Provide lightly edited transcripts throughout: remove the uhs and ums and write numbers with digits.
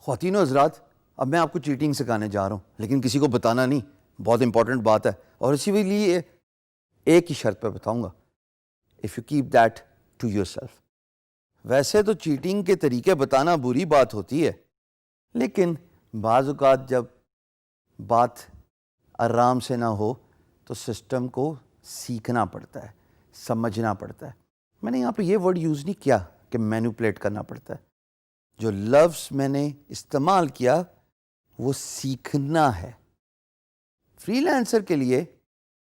خواتین و حضرات، اب میں آپ کو چیٹنگ سکھانے جا رہا ہوں، لیکن کسی کو بتانا نہیں، بہت امپورٹنٹ بات ہے، اور اسی لیے ایک ہی شرط پہ بتاؤں گا، if you keep that to yourself. ویسے تو چیٹنگ کے طریقے بتانا بری بات ہوتی ہے، لیکن بعض اوقات جب بات آرام سے نہ ہو تو سسٹم کو سیکھنا پڑتا ہے، سمجھنا پڑتا ہے۔ میں نے یہاں پہ یہ ورڈ یوز نہیں کیا کہ مینوپولیٹ کرنا پڑتا ہے، جو لفظ میں نے استعمال کیا وہ سیکھنا ہے۔ فری لانسر کے لیے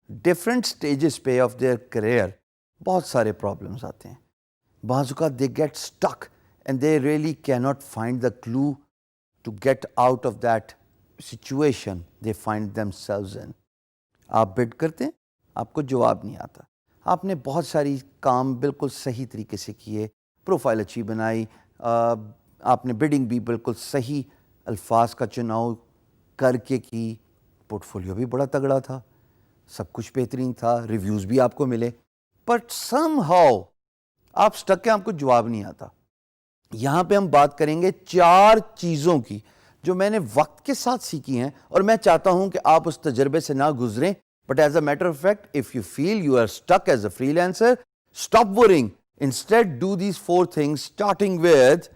ڈفرینٹ سٹیجز پہ آف دیئر کریئر بہت سارے پرابلمس آتے ہیں۔ بعض اوقات they get stuck and they really کی not find the clue to get out of that situation they find themselves in. آپ بڈ کرتے ہیں، آپ کو جواب نہیں آتا، آپ نے بہت ساری کام بالکل صحیح طریقے سے کیے، پروفائل اچھی بنائی، آپ نے بڈنگ بھی بالکل صحیح الفاظ کا چناؤ کر کے کی، پورٹ فولیو بھی بڑا تگڑا تھا، سب کچھ بہترین تھا، ریویوز بھی آپ کو ملے، بٹ سم ہاؤ آپ سٹک ہیں، آپ کو جواب نہیں آتا۔ یہاں پہ ہم بات کریں گے 4 چیزوں کی جو میں نے وقت کے ساتھ سیکھی ہیں، اور میں چاہتا ہوں کہ آپ اس تجربے سے نہ گزریں، but as a matter of fact if you feel you are stuck as a freelancer, stop worrying, instead do these 4 things starting with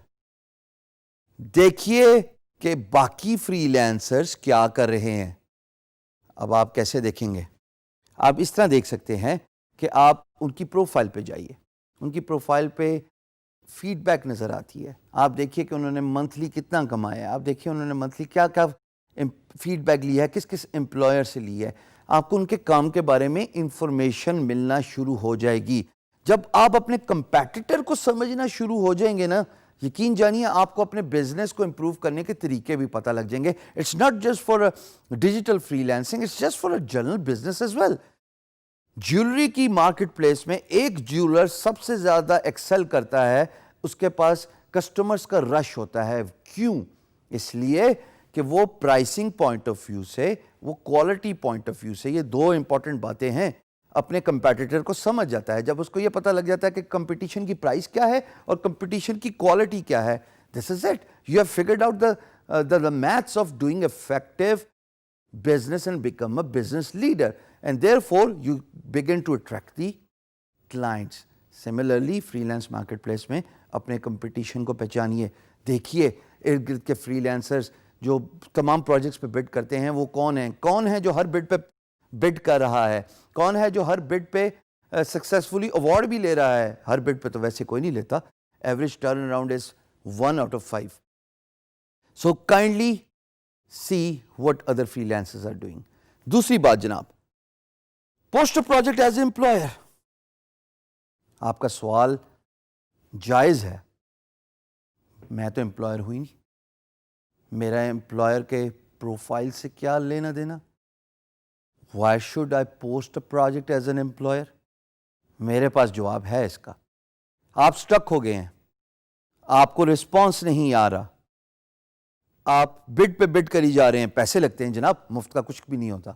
دیکھیے کہ باقی فری لینسرز کیا کر رہے ہیں۔ اب آپ کیسے دیکھیں گے؟ آپ اس طرح دیکھ سکتے ہیں کہ آپ ان کی پروفائل پہ جائیے، ان کی پروفائل پہ فیڈ بیک نظر آتی ہے، آپ دیکھیے کہ انہوں نے منتھلی کتنا کمایا ہے، آپ دیکھیے انہوں نے منتھلی کیا کیا فیڈ بیک لیا ہے، کس کس امپلائر سے لی ہے، آپ کو ان کے کام کے بارے میں انفارمیشن ملنا شروع ہو جائے گی۔ جب آپ اپنے کمپیٹیٹر کو سمجھنا شروع ہو جائیں گے نا، یقین جانیے آپ کو اپنے بزنس کو امپروو کرنے کے طریقے بھی پتہ لگ جائیں گے۔ It's not just for digital freelancing, it's just for general business as well. Jewellery کی مارکیٹ پلیس میں ایک جیولر سب سے زیادہ ایکسل کرتا ہے، اس کے پاس کسٹمرز کا رش ہوتا ہے۔ کیوں؟ اس لیے کہ وہ پرائسنگ پوائنٹ آف ویو سے، وہ کوالٹی پوائنٹ آف ویو سے، یہ 2 امپورٹنٹ باتیں ہیں، اپنے کمپیٹیٹر کو سمجھ جاتا ہے۔ جب اس کو یہ پتہ لگ جاتا ہے کہ کمپٹیشن کی پرائس کیا ہے اور کمپٹیشن کی کوالٹی کیا ہے، this is it, you have figured out the maths of doing effective business and become a business leader, and therefore you begin to attract the clients. Similarly freelance marketplace میں اپنے competition کو پہچانیے، دیکھیے ارد گرد کے free لینسرز جو تمام projects پہ بڈ کرتے ہیں وہ کون ہیں جو ہر بڈ پہ بڈ کر رہا ہے، کون ہے جو ہر بڈ پہ سکسیسفلی ایوارڈ بھی لے رہا ہے۔ ہر بڈ پہ تو ویسے کوئی نہیں لیتا، average turn around is 1 out of 5. So kindly see what other freelancers are doing. دوسری بات جناب، پوسٹ پروجیکٹ ایز اے امپلائر۔ آپ کا سوال جائز ہے، میں تو امپلائر ہوئی نہیں، میرا امپلائر کے پروفائل سے کیا لینا دینا؟ Why should I post a project as an employer؟ میرے پاس جواب ہے اس کا۔ آپ سٹک ہو گئے ہیں، آپ کو رسپانس نہیں آ رہا، آپ بڈ پہ بڈ کری جا رہے ہیں، پیسے لگتے ہیں جناب، مفت کا کچھ بھی نہیں ہوتا،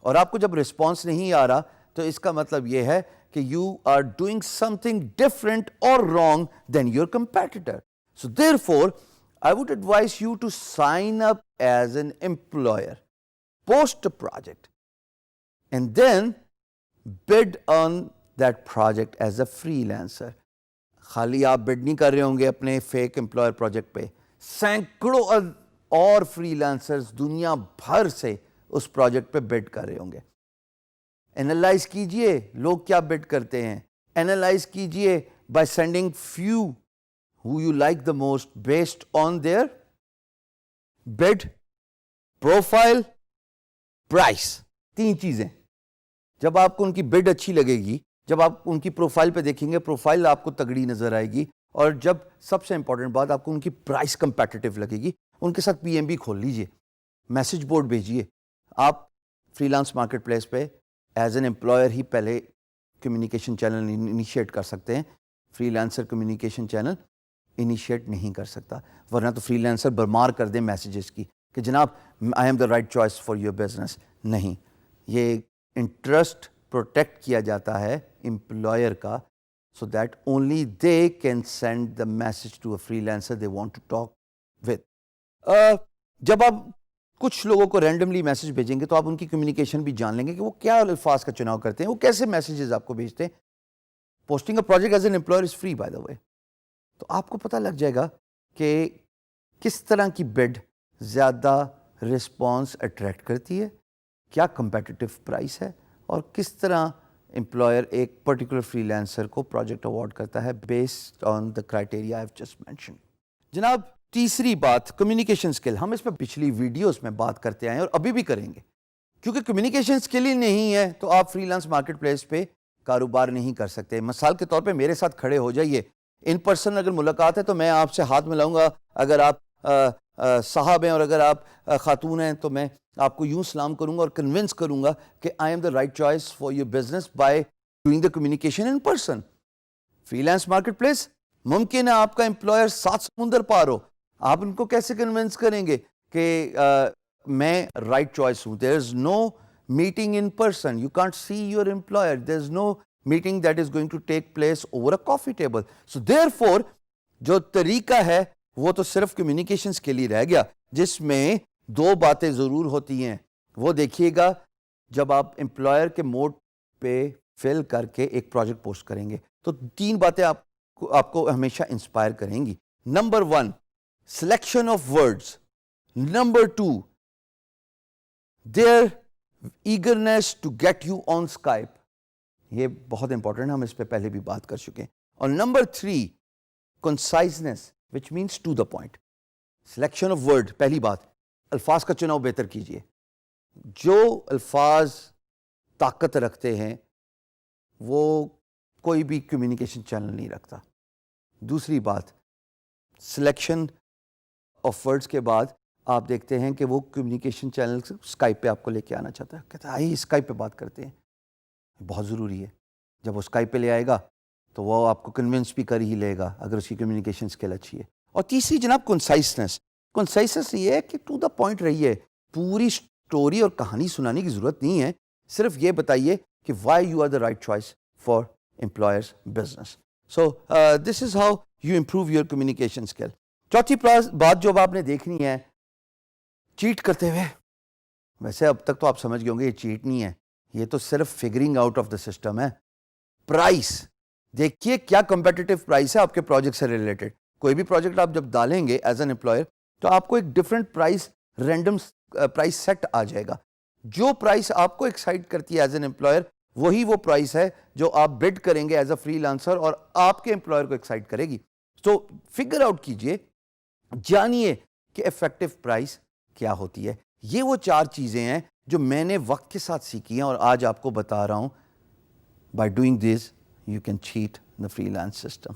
اور آپ کو جب رسپانس نہیں آ رہا تو اس کا مطلب یہ ہے کہ you are doing something different اور wrong then your competitor. So therefore I would advise you to sign up as an employer, post project, and then bid on that project as a freelancer. خالی آپ بڈ نہیں کر رہے ہوں گے اپنے fake employer project پہ، سینکڑوں اور فری لینسرز دنیا بھر سے اس پروجیکٹ پہ بڈ کر رہے ہوں گے۔ اینالائز کیجئے لوگ کیا بڈ کرتے ہیں، اینالائز کیجئے by sending few who you like the most based on their bid, profile, price. 3 چیزیں۔ جب آپ کو ان کی بڈ اچھی لگے گی، جب آپ ان کی پروفائل پہ دیکھیں گے پروفائل آپ کو تگڑی نظر آئے گی، اور جب سب سے امپورٹنٹ بات آپ کو ان کی پرائس کمپیٹیٹیو لگے گی، ان کے ساتھ PMB کھول لیجئے، میسج بورڈ بھیجیے۔ آپ فری لانس مارکیٹ پلیس پہ ایز این امپلائر ہی پہلے کمیونیکیشن چینل انیشیٹ کر سکتے ہیں، free lancer communication channel initiate نہیں کر سکتا، ورنہ تو فری لینسر برمار کر دیں میسیجز کی کہ جناب I am the right choice for your business. نہیں، یہ انٹرسٹ پروٹیکٹ کیا جاتا ہے امپلائر کا، so that only they can send the message to a freelancer they want to talk with. جب آپ کچھ لوگوں کو رینڈملی میسج بھیجیں گے تو آپ ان کی کمیونیکیشن بھی جان لیں گے کہ وہ کیا الفاظ کا چناؤ کرتے ہیں, وہ کیسے میسیجز آپ کو بھیجتے ہیں. Posting a project as an employer is free by the way. تو آپ کو پتہ لگ جائے گا کہ کس طرح کی بڈ زیادہ رسپانس اٹریکٹ کرتی ہے, کیا کمپیٹیٹو پرائس ہے, اور کس طرح امپلائر ایک پرٹیکولر فری لینسر کو پروجیکٹ اوارڈ کرتا ہے based on the criteria I have just mention. جناب تیسری بات کمیونیکیشن اسکل. ہم اس پہ پچھلی ویڈیوز میں بات کرتے آئے ہیں اور ابھی بھی کریں گے, کیونکہ کمیونیکیشن اسکل ہی نہیں ہے تو آپ فری لانس مارکیٹ پلیس پہ کاروبار نہیں کر سکتے. مثال کے طور پہ میرے ساتھ کھڑے ہو جائیے, ان پرسن اگر ملاقات ہے تو میں آپ سے ہاتھ ملاؤں گا, اگر آپ صاحب ہیں اور اگر آپ خاتون ہیں تو میں آپ کو یوں سلام کروں گا اور کنونس کروں گا کہ I am the right choice for your business by doing the communication in person. Free lance market place ممکن ہے آپ کا امپلائر 7 سمندر پار ہو, آپ ان کو کیسے کنونس کریں گے کہ میں رائٹ چوائس ہوں. There is no meeting in person, you can't see your employer, there is no meeting that is going to take place over a coffee table. So therefore جو طریقہ ہے وہ تو صرف کمیونیکیشنز کے لیے رہ گیا, جس میں 2 باتیں ضرور ہوتی ہیں. وہ دیکھیے گا جب آپ امپلائر کے موڈ پہ فل کر کے ایک پروجیکٹ پوسٹ کریں گے تو 3 باتیں آپ کو ہمیشہ انسپائر کریں گی. Number 1 selection of words, number 2 their eagerness to get you on Skype. یہ بہت امپورٹنٹ ہے, ہم اس پہ پہلے بھی بات کر چکے ہیں. اور number 3 conciseness which means to the point. Selection of word, پہلی بات الفاظ کا چناؤ بہتر کیجئے. جو الفاظ طاقت رکھتے ہیں وہ کوئی بھی کمیونیکیشن چینل نہیں رکھتا. دوسری بات سلیکشن آف ورڈز کے بعد آپ دیکھتے ہیں کہ وہ کمیونیکیشن چینل سے اسکائپ پہ آپ کو لے کے آنا چاہتا ہے, کہتا ہے آئیے اسکائپ پہ بات کرتے ہیں. بہت ضروری ہے, جب وہ اسکائپ پہ لے آئے گا تو وہ آپ کو کنونس بھی کر ہی لے گا اگر اس کی کمیونیکیشن اسکل اچھی ہے. اور تیسری جناب کنسائسنس. کنسائسنس یہ ہے کہ ٹو دا پوائنٹ رہیے, پوری اسٹوری اور کہانی سنانے کی ضرورت نہیں ہے, صرف یہ بتائیے کہ why you are the right choice for employers business. So this is how you improve your communication skill. چوتھی بات جو اب آپ نے دیکھنی ہے, چیٹ کرتے ہوئے. ویسے اب تک تو آپ سمجھ گئے ہوں گے یہ چیٹ نہیں ہے, یہ تو صرف figuring out of the system ہے. پرائس دیکھیے کیا کمپیٹیٹو پرائس ہے آپ کے پروجیکٹ سے ریلیٹڈ. کوئی بھی پروجیکٹ آپ جب ڈالیں گے ایز این امپلائر تو آپ کو ایک different price, random price set آ جائے گا. جو پرائس آپ کو ایکسائٹ کرتی ہے ایز این امپلائر وہی وہ پرائس ہے جو آپ بڈ کریں گے ایز اے فری لانسر اور آپ کے امپلائر کو ایکسائٹ کرے گی. تو فگر آؤٹ کیجئے, جانیے کہ افیکٹو پرائس کیا ہوتی ہے. یہ وہ 4 چیزیں ہیں جو میں نے وقت کے ساتھ سیکھی ہیں اور آج آپ کو بتا رہا ہوں. By doing this you can chat the free lance system.